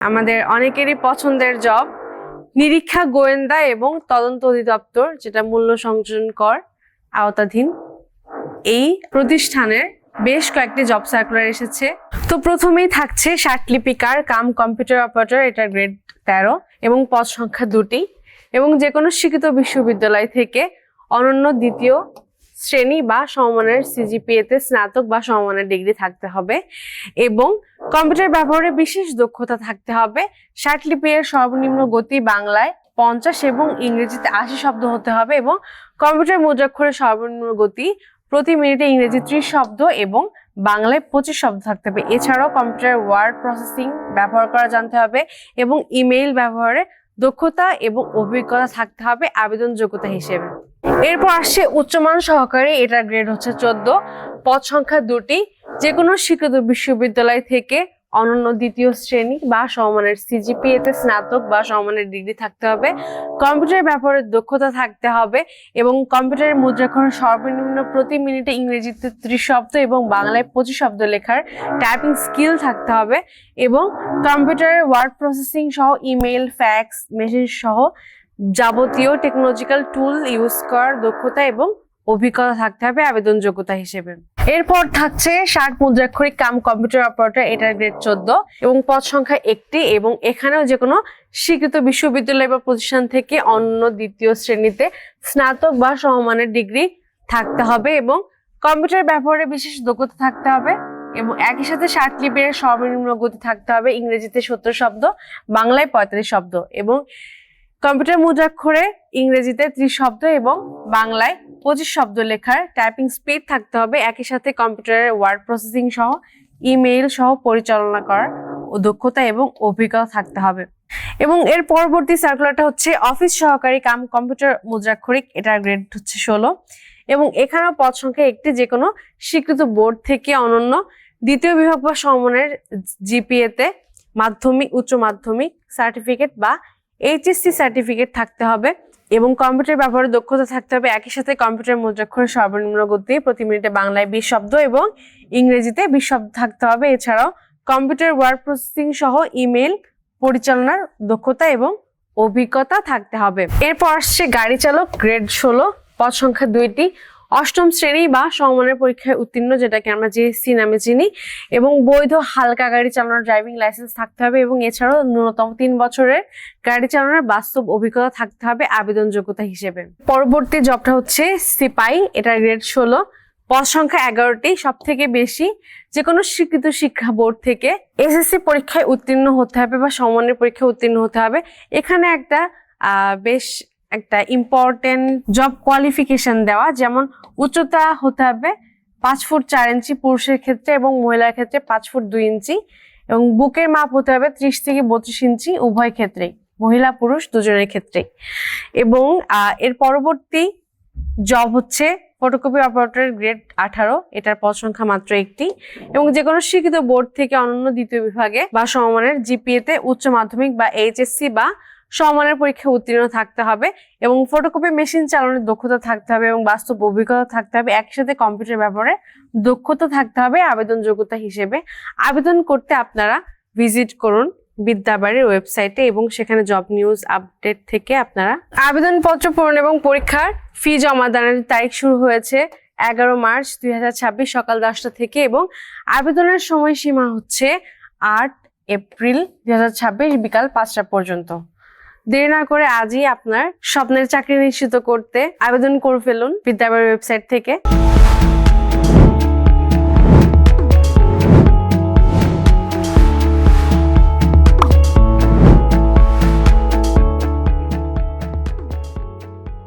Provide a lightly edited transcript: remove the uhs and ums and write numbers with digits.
আমাদের অনেকেরই পছন্দের জব নিরীক্ষা গোয়েন্দা এবং তদন্ত অধিদপ্তর, যেটা মূল্য সংযোজন কর আওতাধীন। এই প্রতিষ্ঠানের বেশ কয়েকটি জব সার্কুলার এসেছে। তো প্রথমেই থাকছে ষাটলিপিকার কাম কম্পিউটার অপারেটর, এটা গ্রেড 13 এবং পদ সংখ্যা 2টি, এবং যে কোনো স্বীকৃত বিশ্ববিদ্যালয় থেকে অনন্য দ্বিতীয় শ্রেণী বা সমমানের সিজিপিএতে স্নাতক বা সমমানের ডিগ্রি থাকতে হবে এবং কম্পিউটার ব্যবহারে বিশেষ দক্ষতা থাকতে হবে। ষাটলিপি এর সর্বনিম্ন গতি বাংলায় 50 এবং ইংরেজিতে 80 শব্দ হতে হবে এবং কম্পিউটার মুদ্রাক্ষরের সর্বনিম্ন গতি প্রতি মিনিটে ইংরেজি 30 শব্দ এবং বাংলায় 25 শব্দ থাকতে হবে। এছাড়াও কম্পিউটার ওয়ার্ড প্রসেসিং ব্যবহার করা জানতে হবে এবং ইমেইল ব্যবহারে দক্ষতা এবং অভিজ্ঞতা থাকতে হবে আবেদন যোগ্যতা হিসেবে। এরপর আসছে উচ্চমান সহকারী, এটার গ্রেড হচ্ছে 14, পদ সংখ্যা 2টি, যে কোনো স্বীকৃত বিশ্ববিদ্যালয় থেকে অনন্য দ্বিতীয় শ্রেণী বা সমমানের সিজিপিএতে স্নাতক বা সমমানের ডিগ্রি থাকতে হবে। কম্পিউটার ব্যবহারের দক্ষতা থাকতে হবে এবং কম্পিউটারের মুদ্রাক্ষরের সর্বনিম্ন প্রতি মিনিটে ইংরেজিতে 30 শব্দ এবং বাংলায় 25 শব্দ লেখার টাইপিং স্কিল থাকতে হবে এবং কম্পিউটারের ওয়ার্ড প্রসেসিং সহ ইমেইল, ফ্যাক্স, মেসেজ সহ যাবতীয় টেকনোলজিক্যাল টুল ইউজ করার দক্ষতা এবং অভিজ্ঞতা থাকতে হবে আবেদন যোগ্যতা হিসেবে। এরপর থাকছে 60 মুদ্রাক্ষরিক কাম কম্পিউটার অপারেটর, এটার গ্রেড 14 এবং পদ সংখ্যা 1টি, এবং এখানেও যে কোনো স্বীকৃত বিশ্ববিদ্যালয় বা প্রতিষ্ঠান থেকে অন্য দ্বিতীয় শ্রেণীতে স্নাতক বা সমমানের ডিগ্রি থাকতে হবে এবং কম্পিউটার ব্যবহারে বিশেষ দক্ষতা থাকতে হবে এবং একই সাথে ষাটলিপির সর্বনিম্ন গতি থাকতে হবে ইংরেজিতে 70 শব্দ, বাংলায় 45 শব্দ এবং কম্পিউটার মুদ্রাক্ষরে ইংরেজিতে 30 শব্দ এবং বাংলায় 25 শব্দ লেখার টাইপিং স্পিড থাকতে হবে। একই সাথে কম্পিউটারের ওয়ার্ড প্রসেসিং সহ ইমেইল সহ পরিচালনা করার দক্ষতা এবং অভিজ্ঞতা থাকতে হবে। এবং এর পরবর্তী সার্কুলারটা হচ্ছে অফিস সহকারী কাম কম্পিউটার মুদ্রাক্ষরিক, এটার গ্রেড হচ্ছে 16 এবং এখানেও পদ সংখ্যা 1টি, যে কোনো স্বীকৃত বোর্ড থেকে অনন্য দ্বিতীয় বিভাগ বা সমমানের জিপিএতে মাধ্যমিক, উচ্চ মাধ্যমিক সার্টিফিকেট বা এইচএসসি সার্টিফিকেট থাকতে হবে এবং কম্পিউটার ব্যবহারে দক্ষতা থাকতে হবে। একই সাথে কম্পিউটার মুদ্রাক্ষরের সর্বনিম্ন গতি প্রতি মিনিটে বাংলায় 20 শব্দ এবং ইংরেজিতে 20 শব্দ থাকতে হবে। এছাড়াও কম্পিউটার ওয়ার্ড প্রসেসিং সহ ইমেল পরিচালনার দক্ষতা এবং অভিজ্ঞতা থাকতে হবে। এরপর আসছে গাড়ি চালক, গ্রেড 16, পদ সংখ্যা 2টি, 8ম শ্রেণী বা সমমানের পরীক্ষায় উত্তীর্ণ, যেটাকে আমরা জিএসসি নামে চিনি, এবং বৈধ হালকা গাড়ি চালানোর ড্রাইভিং লাইসেন্স থাকতে হবে এবং এছাড়াও ন্যূনতম 3 বছরের গাড়ি চালানোর বাস্তব অভিজ্ঞতা থাকতে হবে আবেদন যোগ্যতা হিসেবে। পরবর্তী জবটা হচ্ছে সিপাই, এটার গ্রেড 16, পদ সংখ্যা 11টি, সব থেকে বেশি যে কোনো স্বীকৃত শিক্ষা বোর্ড থেকে এসএসসি পরীক্ষায় উত্তীর্ণ হতে হবে বা সমমানের পরীক্ষায় উত্তীর্ণ হতে হবে। এখানে বেশ একটা ইম্পর্টেন্ট জব কোয়ালিফিকেশন দেওয়া, যেমন উচ্চতা হতে হবে 5 ফুট 4 ইঞ্চি পুরুষের ক্ষেত্রে এবং মহিলার ক্ষেত্রে 5 ফুট 2 ইঞ্চি এবং বুকের মাপ হতে হবে 30 থেকে 32 ইঞ্চি উভয় ক্ষেত্রেই, মহিলা পুরুষ দুজনের ক্ষেত্রেই। এবং এর পরবর্তী জব হচ্ছে ফটোকপি অপারেটর, গ্রেড 18, এটার পদ সংখ্যা মাত্র 1টি এবং যে কোনো স্বীকৃত বোর্ড থেকে অনন্য দ্বিতীয় বিভাগে বা সমমানের জিপিএতে উচ্চ মাধ্যমিক বা এইচএসসি বা সমমানের পরীক্ষায় উত্তীর্ণ থাকতে হবে এবং ফটোকপি মেশিন চালানোর দক্ষতা থাকতে হবে এবং বাস্তব অভিজ্ঞতা থাকতে হবে। একসাথে কম্পিউটার ব্যবহারে দক্ষতা থাকতে হবে আবেদন যোগ্যতা হিসেবে। আবেদন করতে আপনারা ভিজিট করুন বিদ্যাবাড়ির ওয়েবসাইটে এবং সেখানে জব নিউজ আপডেট থেকে আপনারা আবেদনপত্র পূরণ এবং পরীক্ষার ফি জমা দানের তারিখ শুরু হয়েছে 11 মার্চ 2026 সকাল 10টা থেকে এবং আবেদনের সময়সীমা হচ্ছে 8 এপ্রিল 2026 বিকাল 5টা পর্যন্ত। দেরি না করে আজই আপনার স্বপ্নের চাকরি নিশ্চিত করতে আবেদন করে ফেলুন বিদ্যাবাড়ির ওয়েবসাইট থেকে।